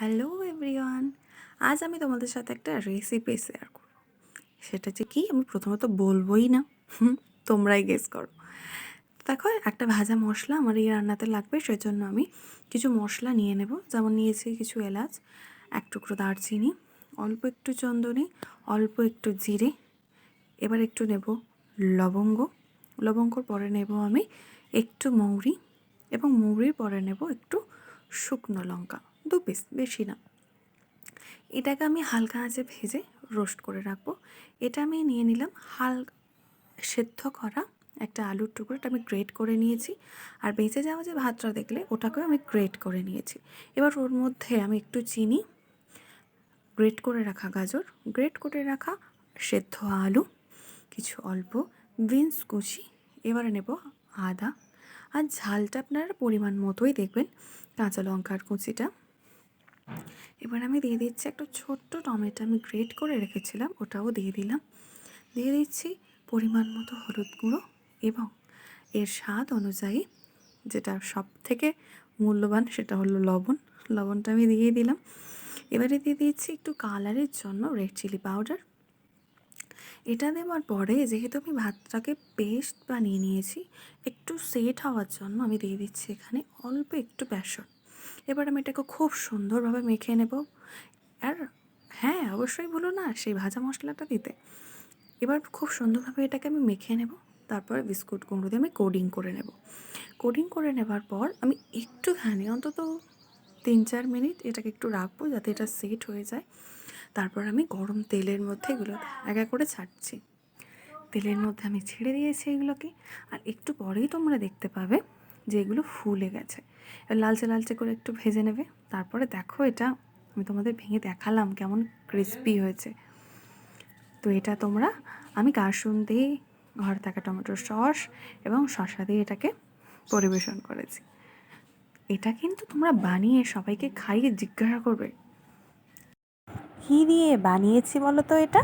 Hello everyone, আজ আমি তোমাদের সাথে একটা রেসিপি শেয়ার করব। সেটা যে কি আমি প্রথমত বলবোই না, তোমরাই গেস করো। দেখো, একটা ভাজা মশলা আমার এই রান্নাতে লাগবে, সেজন্য আমি কিছু মশলা নিয়ে নেব। যেমন নিয়েছি কিছু এলাচ, এক টুকরো দারচিনি, অল্প একটু চন্দনী, অল্প একটু জিরে, এবার একটু নেব লবঙ্গ, লবঙ্গর পরে নেব আমি একটু মৌরি, এবং মৌরির পরে নেব একটু শুকনো লঙ্কা, 2 পিস, বেশি না। এটাকে আমি হালকা আঁচে ভেজে রোস্ট করে রাখবো। এটা আমি নিয়ে নিলাম সেদ্ধ করা একটা আলুর টুকরো, এটা আমি গ্রেট করে নিয়েছি। আর বেঁচে যাওয়া যে ভাতটা দেখলে, ওটাকেও আমি গ্রেট করে নিয়েছি। এবার ওর মধ্যে আমি একটু চিনি, গ্রেট করে রাখা গাজর, গ্রেট করে রাখা সেদ্ধ আলু, কিছু অল্প বিনস কুচি, এবারে নেব আদা, আর ঝালটা আপনারা পরিমাণ মতোই দেখবেন, কাঁচা লঙ্কার কুচিটা। এবার আমি দিয়ে দিচ্ছি একটা ছোট্ট টমেটো, আমি গ্রেট করে রেখেছিলাম, ওটাও দিয়ে দিলাম। দিয়ে দিচ্ছি পরিমাণ মতো হলুদ গুঁড়ো, এবং এর স্বাদ অনুযায়ী যেটা সব থেকে মূল্যবান সেটা হলো লবণ। লবণটা আমি দিয়ে দিলাম। এবারে দিয়ে দিচ্ছি একটু কালারের জন্য রেড চিলি পাউডার। এটা দেওয়ার পরে যেহেতু আমি ভাতটাকে পেস্ট বানিয়ে নিয়েছি, একটু সেট হওয়ার জন্য আমি দিয়ে দিচ্ছি এখানে অল্প একটু বেসন। এবার আমি এটাকে খুব সুন্দরভাবে মেখে নেব। আর হ্যাঁ, অবশ্যই ভুলো না সেই ভাজা মশলাটা দিতে। এবার খুব সুন্দরভাবে এটাকে আমি মেখে নেব। তারপরে বিস্কুট কুমড়ো দিয়ে আমি কোডিং করে নেব। কোডিং করে নেবার পর আমি একটুখানি, অন্তত 3-4 মিনিট এটাকে একটু রাখবো যাতে এটা সেট হয়ে যায়। তারপর আমি গরম তেলের মধ্যে এগুলো এক এক করে ছাড়ছি। তেলের মধ্যে আমি ছেড়ে দিয়েছি এগুলোকে। আর একটু পরেই তোমরা দেখতে পাবে যে এগুলো ফুলে গেছে। এবার লালচে লালচে করে একটু ভেজে নেবে। তারপরে দেখো, এটা আমি তোমাদের ভেঙে দেখালাম কেমন ক্রিস্পি হয়েছে। তো এটা তোমরা, আমি কাসুন দিয়ে, ঘর থাকা টমেটোর সস এবং শসা দিয়ে এটাকে পরিবেশন করেছি। এটা কিন্তু তোমরা বানিয়ে সবাইকে খাইয়ে জিজ্ঞাসা করবে, কী দিয়ে বানিয়েছি বলো তো এটা।